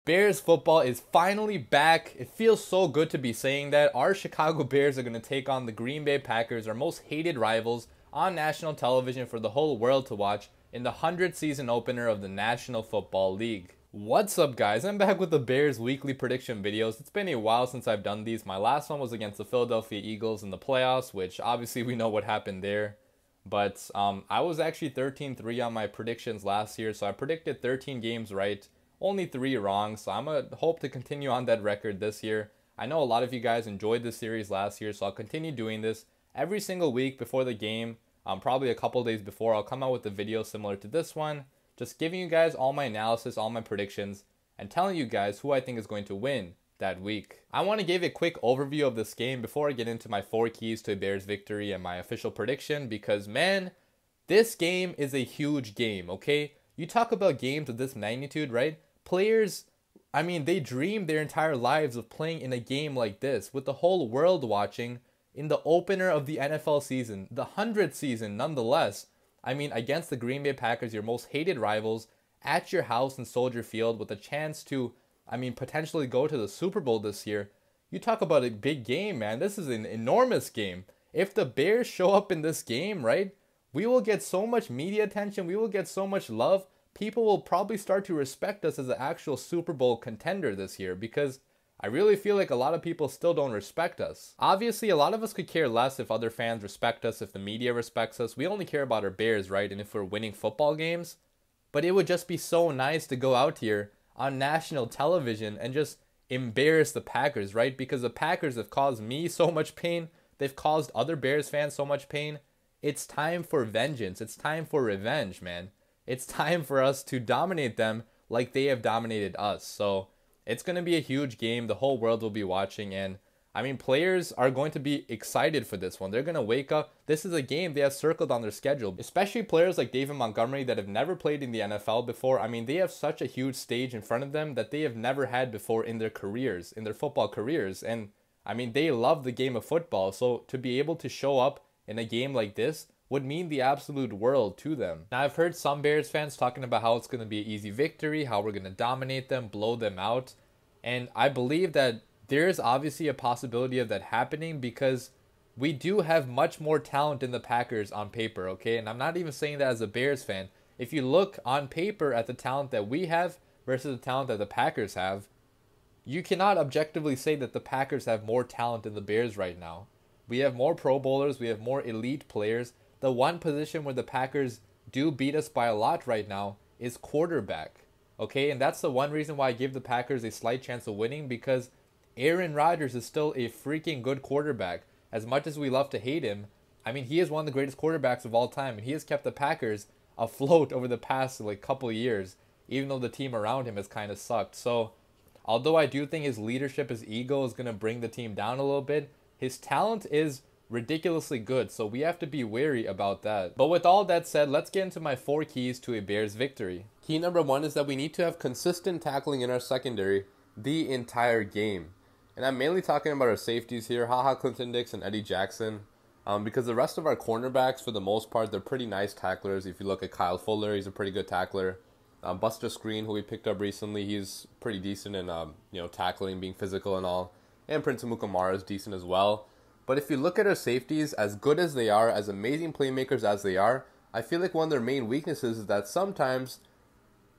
Bears football is finally back. It feels so good to be saying that. Our Chicago Bears are going to take on the Green Bay Packers, our most hated rivals, on national television for the whole world to watch in the 100th season opener of the National Football League. What's up, guys? I'm back with the Bears weekly prediction videos. It's been a while since I've done these. My last one was against the Philadelphia Eagles in the playoffs, which obviously we know what happened there. But I was actually 13-3 on my predictions last year, so I predicted 13 games right. Only 3 wrong, so I'm going to hope to continue on that record this year. I know a lot of you guys enjoyed this series last year, so I'll continue doing this every single week before the game. Probably a couple days before, I'll come out with a video similar to this one, just giving you guys all my analysis, all my predictions, and telling you guys who I think is going to win that week. I want to give a quick overview of this game before I get into my 4 keys to a Bears victory and my official prediction, because man, this game is a huge game, okay? You talk about games of this magnitude, right? Players, I mean, they dream their entire lives of playing in a game like this with the whole world watching in the opener of the NFL season, the 100th season nonetheless. I mean, against the Green Bay Packers, your most hated rivals, at your house in Soldier Field with a chance to, I mean, potentially go to the Super Bowl this year. You talk about a big game, man. This is an enormous game. If the Bears show up in this game, right, we will get so much media attention. We will get so much love. People will probably start to respect us as an actual Super Bowl contender this year, because I really feel like a lot of people still don't respect us. Obviously, a lot of us could care less if other fans respect us, if the media respects us. We only care about our Bears, right? And if we're winning football games. But it would just be so nice to go out here on national television and just embarrass the Packers, right? Because the Packers have caused me so much pain. They've caused other Bears fans so much pain. It's time for vengeance. It's time for revenge, man. It's time for us to dominate them like they have dominated us. So it's going to be a huge game. The whole world will be watching. And I mean, players are going to be excited for this one. They're going to wake up. This is a game they have circled on their schedule. Especially players like David Montgomery that have never played in the NFL before. I mean, they have such a huge stage in front of them that they have never had before in their careers, in their football careers. And I mean, they love the game of football. So to be able to show up in a game like this would mean the absolute world to them. Now, I've heard some Bears fans talking about how it's going to be an easy victory, how we're going to dominate them, blow them out. And I believe that there's obviously a possibility of that happening because we do have much more talent in the Packers on paper, okay? And I'm not even saying that as a Bears fan. If you look on paper at the talent that we have versus the talent that the Packers have, you cannot objectively say that the Packers have more talent than the Bears right now. We have more Pro Bowlers, we have more elite players. The one position where the Packers do beat us by a lot right now is quarterback. Okay, and that's the one reason why I give the Packers a slight chance of winning, because Aaron Rodgers is still a freaking good quarterback. As much as we love to hate him, I mean, he is one of the greatest quarterbacks of all time, and he has kept the Packers afloat over the past couple of years, even though the team around him has kind of sucked. So, although I do think his leadership, his ego is going to bring the team down a little bit, his talent is ridiculously good, so we have to be wary about that. But with all that said, let's get into my 4 keys to a Bears victory. Key number 1 is that we need to have consistent tackling in our secondary the entire game. And I'm mainly talking about our safeties here, Clinton Dix and Eddie Jackson, because the rest of our cornerbacks, for the most part, they're pretty nice tacklers. If you look at Kyle Fuller, he's a pretty good tackler. Buster Screen, who we picked up recently, he's pretty decent in tackling, being physical and all. And Prince Amukamara is decent as well. But if you look at our safeties, as good as they are, as amazing playmakers as they are, I feel like one of their main weaknesses is that sometimes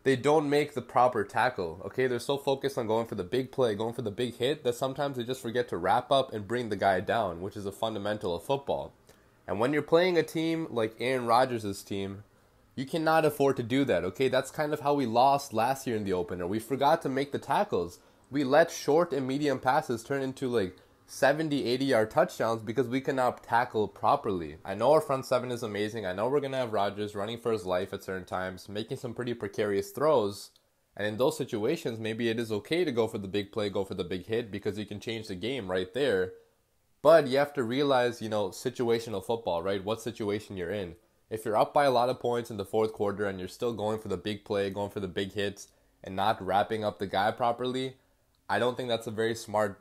they don't make the proper tackle. Okay, they're so focused on going for the big play, going for the big hit, that sometimes they just forget to wrap up and bring the guy down, which is a fundamental of football. And when you're playing a team like Aaron Rodgers' team, you cannot afford to do that, okay? That's kind of how we lost last year in the opener. We forgot to make the tackles. We let short and medium passes turn into 70, 80-yard touchdowns because we cannot tackle properly. I know our front seven is amazing. I know we're going to have Rodgers running for his life at certain times, making some pretty precarious throws. And in those situations, maybe it is okay to go for the big play, go for the big hit, because you can change the game right there. But you have to realize, situational football, right? What situation you're in. If you're up by a lot of points in the fourth quarter and you're still going for the big play, going for the big hits, and not wrapping up the guy properly, I don't think that's a very smart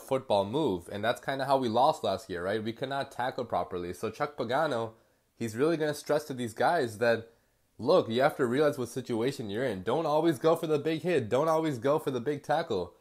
football move. And that's kind of how we lost last year, right? We could not tackle properly. So Chuck Pagano, he's really going to stress to these guys that, look, you have to realize what situation you're in. Don't always go for the big hit. Don't always go for the big tackle.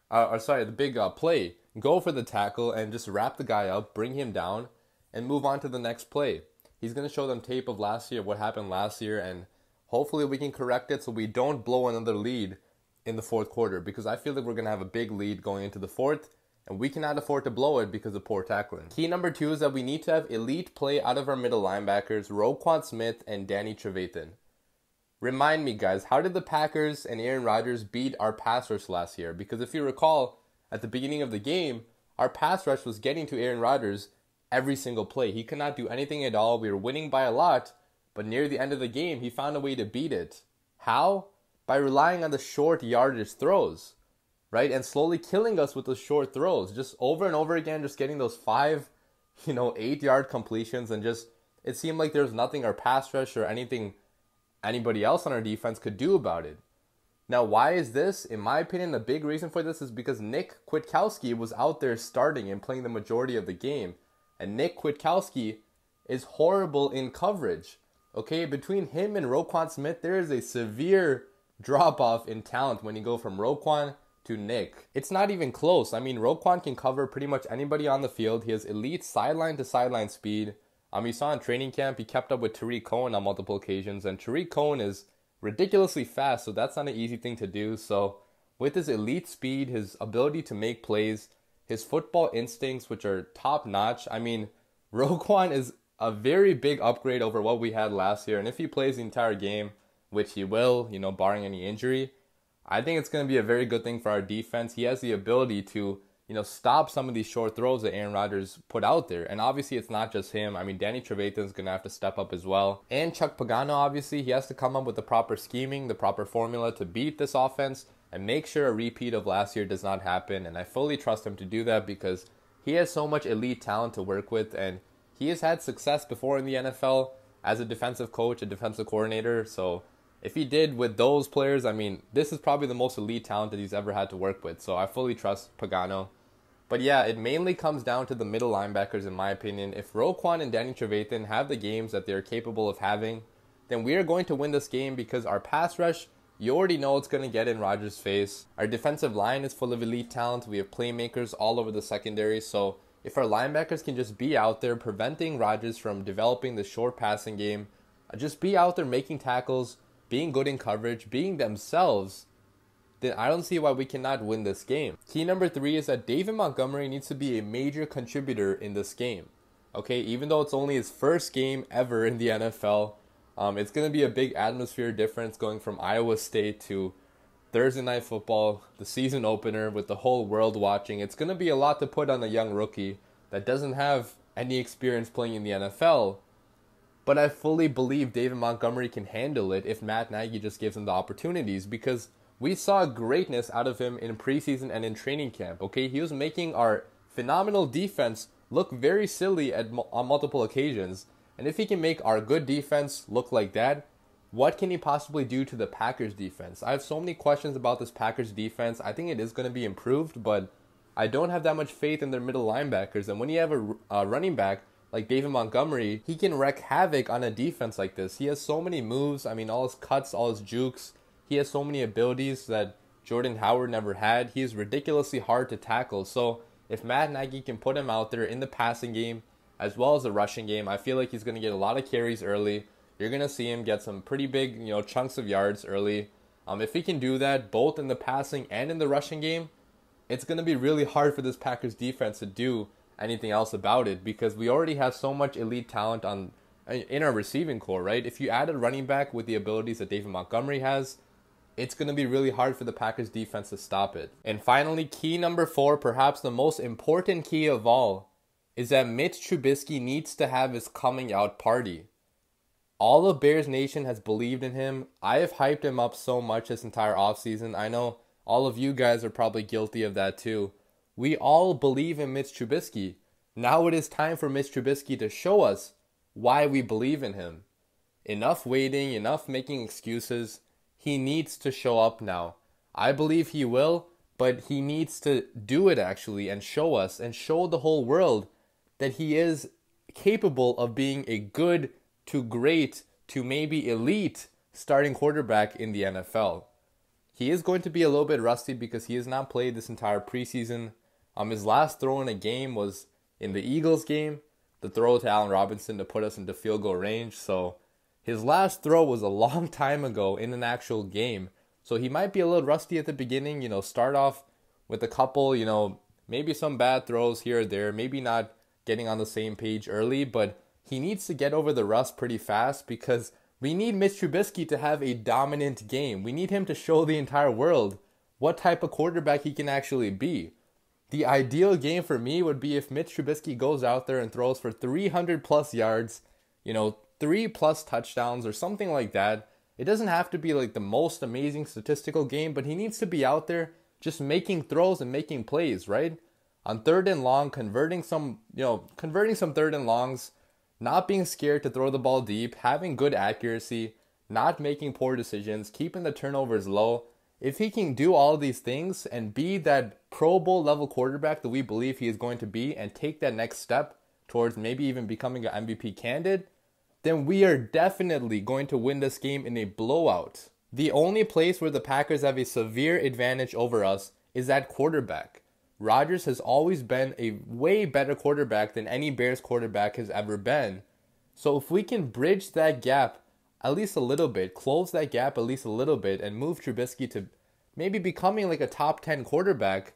The big play. Go for the tackle and just wrap the guy up, bring him down, and move on to the next play. He's going to show them tape of last year, what happened last year, and hopefully we can correct it so we don't blow another lead in the fourth quarter, because I feel like we're going to have a big lead going into the fourth, and we cannot afford to blow it because of poor tackling. Key number 2 is that we need to have elite play out of our middle linebackers, Roquan Smith and Danny Trevathan. Remind me, guys, how did the Packers and Aaron Rodgers beat our pass rush last year? Because if you recall, at the beginning of the game, our pass rush was getting to Aaron Rodgers every single play. He could not do anything at all. We were winning by a lot, but near the end of the game, he found a way to beat it. How? By relying on the short yardage throws, right? And slowly killing us with those short throws. Just over and over again, just getting those 5, 8-yard completions, and just, it seemed like there was nothing our pass rush or anybody else on our defense could do about it. Now, why is this? In my opinion, the big reason for this is because Nick Kwiatkowski was out there starting and playing the majority of the game. And Nick Kwiatkowski is horrible in coverage. Okay, between him and Roquan Smith, there is a severe drop-off in talent when you go from Roquan to Nick. It's not even close. I mean, Roquan can cover pretty much anybody on the field. He has elite sideline-to-sideline speed. You saw in training camp, he kept up with Tariq Cohen on multiple occasions. And Tariq Cohen is ridiculously fast, so that's not an easy thing to do. So with his elite speed, his ability to make plays, his football instincts, which are top-notch, I mean, Roquan is a very big upgrade over what we had last year. And if he plays the entire game, which he will, barring any injury, I think it's going to be a very good thing for our defense. He has the ability to, stop some of these short throws that Aaron Rodgers put out there. And obviously, it's not just him. I mean, Danny Trevathan is going to have to step up as well. And Chuck Pagano, obviously, he has to come up with the proper scheming, the proper formula to beat this offense and make sure a repeat of last year does not happen. And I fully trust him to do that because he has so much elite talent to work with. And he has had success before in the NFL as a defensive coach, a defensive coordinator. So if he did with those players, I mean, this is probably the most elite talent that he's ever had to work with. So I fully trust Pagano. But yeah, it mainly comes down to the middle linebackers, in my opinion. If Roquan and Danny Trevathan have the games that they're capable of having, then we are going to win this game because our pass rush, you already know it's going to get in Rodgers' face. Our defensive line is full of elite talent. We have playmakers all over the secondary. So if our linebackers can just be out there preventing Rodgers from developing the short passing game, just be out there making tackles, being good in coverage, being themselves, then I don't see why we cannot win this game. Key number 3 is that David Montgomery needs to be a major contributor in this game. Okay, even though it's only his first game ever in the NFL, it's going to be a big atmosphere difference going from Iowa State to Thursday Night Football, the season opener with the whole world watching. It's going to be a lot to put on a young rookie that doesn't have any experience playing in the NFL. But I fully believe David Montgomery can handle it if Matt Nagy just gives him the opportunities, because we saw greatness out of him in preseason and in training camp. Okay, he was making our phenomenal defense look very silly on multiple occasions. And if he can make our good defense look like that, what can he possibly do to the Packers defense? I have so many questions about this Packers defense. I think it is going to be improved, but I don't have that much faith in their middle linebackers. And when you have a running back like David Montgomery, he can wreak havoc on a defense like this. He has so many moves. I mean, all his cuts, all his jukes. He has so many abilities that Jordan Howard never had. He is ridiculously hard to tackle. So if Matt Nagy can put him out there in the passing game as well as the rushing game, I feel like he's going to get a lot of carries early. You're going to see him get some pretty big, chunks of yards early. If he can do that both in the passing and in the rushing game, it's going to be really hard for this Packers defense to do anything else about it, because we already have so much elite talent in our receiving core, right? If you add a running back with the abilities that David Montgomery has, it's going to be really hard for the Packers defense to stop it. And finally, key number 4, perhaps the most important key of all, is that Mitch Trubisky needs to have his coming out party. All of Bears Nation has believed in him. I have hyped him up so much this entire offseason. I know all of you guys are probably guilty of that too. We all believe in Mitch Trubisky. Now it is time for Mitch Trubisky to show us why we believe in him. Enough waiting, enough making excuses. He needs to show up now. I believe he will, but he needs to do it actually and show us and show the whole world that he is capable of being a good to great to maybe elite starting quarterback in the NFL. He is going to be a little bit rusty because he has not played this entire preseason. His last throw in a game was in the Eagles game, the throw to Allen Robinson to put us into field goal range. So his last throw was a long time ago in an actual game. So he might be a little rusty at the beginning, start off with a couple, maybe some bad throws here or there, maybe not getting on the same page early, but he needs to get over the rust pretty fast because we need Mitch Trubisky to have a dominant game. We need him to show the entire world what type of quarterback he can actually be. The ideal game for me would be if Mitch Trubisky goes out there and throws for 300 plus yards, 3 plus touchdowns or something like that. It doesn't have to be like the most amazing statistical game, but he needs to be out there just making throws and making plays, right? On third and long, converting some third and longs, not being scared to throw the ball deep, having good accuracy, not making poor decisions, keeping the turnovers low. If he can do all these things and be that Pro Bowl level quarterback that we believe he is going to be and take that next step towards maybe even becoming an MVP candidate, then we are definitely going to win this game in a blowout. The only place where the Packers have a severe advantage over us is at quarterback. Rodgers has always been a way better quarterback than any Bears quarterback has ever been. So if we can bridge that gap at least a little bit, close that gap at least a little bit, and move Trubisky to maybe becoming like a top 10 quarterback,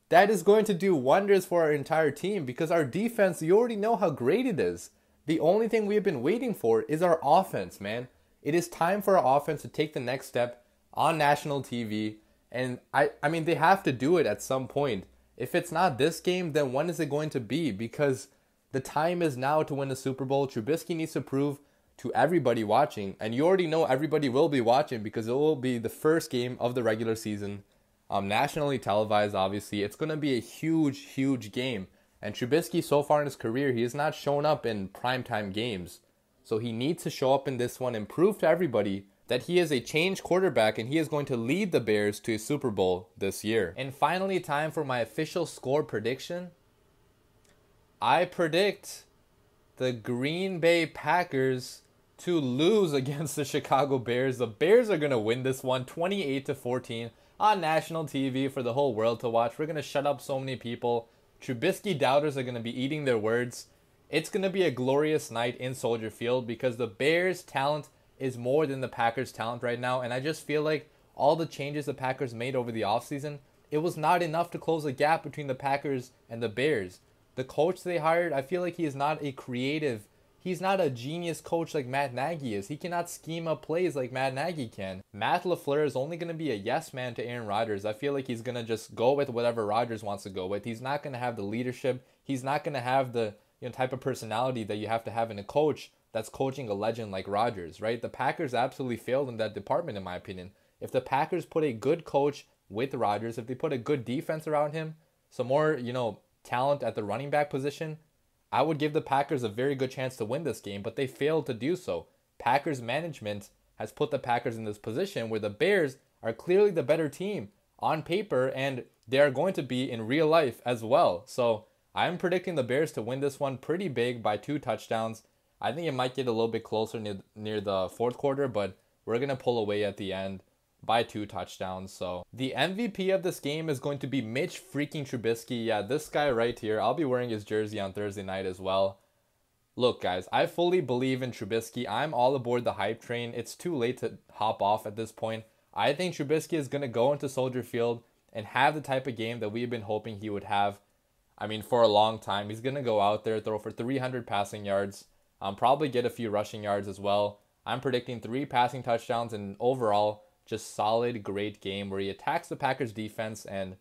that is going to do wonders for our entire team because our defense, you already know how great it is. The only thing we have been waiting for is our offense, man. It is time for our offense to take the next step on national TV. And I mean, they have to do it at some point. If it's not this game, then when is it going to be? Because the time is now to win the Super Bowl. Trubisky needs to prove to everybody watching, and you already know everybody will be watching because it will be the first game of the regular season, nationally televised, obviously. It's going to be a huge, huge game. And Trubisky, so far in his career, he has not shown up in primetime games. So he needs to show up in this one and prove to everybody that he is a changed quarterback and he is going to lead the Bears to a Super Bowl this year. And finally, time for my official score prediction. I predict the Green Bay Packers to lose against the Chicago Bears. The Bears are going to win this one 28-14 on national TV for the whole world to watch. We're going to shut up so many people. Trubisky doubters are going to be eating their words. It's going to be a glorious night in Soldier Field because the Bears' talent is more than the Packers' talent right now. And I just feel like all the changes the Packers made over the offseason, it was not enough to close the gap between the Packers and the Bears. The coach they hired, I feel like he is not a creative, he's not a genius coach like Matt Nagy is. He cannot scheme up plays like Matt Nagy can. Matt LaFleur is only going to be a yes man to Aaron Rodgers. I feel like he's going to just go with whatever Rodgers wants to go with. He's not going to have the leadership. He's not going to have the type of personality that you have to have in a coach that's coaching a legend like Rodgers, right? The Packers absolutely failed in that department, in my opinion. If the Packers put a good coach with Rodgers, if they put a good defense around him, some more, talent at the running back position, I would give the Packers a very good chance to win this game, but they failed to do so. Packers management has put the Packers in this position where the Bears are clearly the better team on paper, and they are going to be in real life as well. So I'm predicting the Bears to win this one pretty big by 2 touchdowns. I think it might get a little bit closer near the fourth quarter, but we're going to pull away at the end by 2 touchdowns. So the MVP of this game is going to be Mitch freaking Trubisky. Yeah, this guy right here. I'll be wearing his jersey on Thursday night as well. Look, guys, I fully believe in Trubisky. I'm all aboard the hype train. It's too late to hop off at this point. I think Trubisky is going to go into Soldier Field and have the type of game that we've been hoping he would have. I mean, for a long time. He's going to go out there, throw for 300 passing yards. Probably get a few rushing yards as well. I'm predicting 3 passing touchdowns and overall just solid, great game where he attacks the Packers defense and,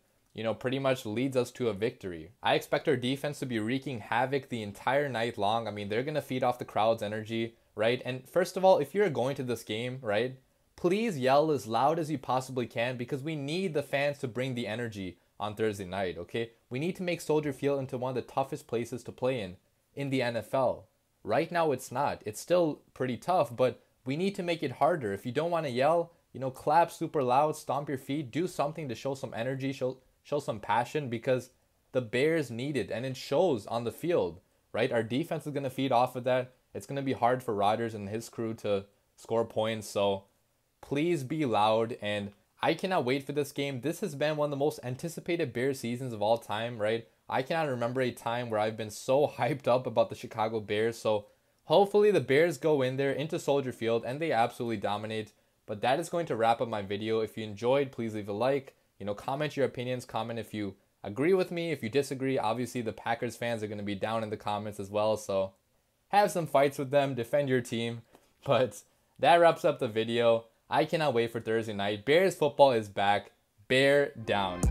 pretty much leads us to a victory. I expect our defense to be wreaking havoc the entire night long. I mean, they're going to feed off the crowd's energy, right? And first of all, if you're going to this game, right, please yell as loud as you possibly can because we need the fans to bring the energy on Thursday night, okay? We need to make Soldier Field into one of the toughest places to play in the NFL. Right now, it's not. It's still pretty tough, but we need to make it harder. If you don't want to yell, you know, clap super loud, stomp your feet, do something to show some energy, show some passion, because the Bears need it, and it shows on the field, right? Our defense is going to feed off of that. It's going to be hard for Rodgers and his crew to score points, so please be loud, and I cannot wait for this game. This has been one of the most anticipated Bears seasons of all time, right? I cannot remember a time where I've been so hyped up about the Chicago Bears, so hopefully the Bears go in there into Soldier Field and they absolutely dominate. But that is going to wrap up my video. If you enjoyed, please leave a like. You know, comment your opinions. Comment if you agree with me. If you disagree, obviously the Packers fans are going to be down in the comments as well. So have some fights with them. Defend your team. But that wraps up the video. I cannot wait for Thursday night. Bears football is back. Bear down.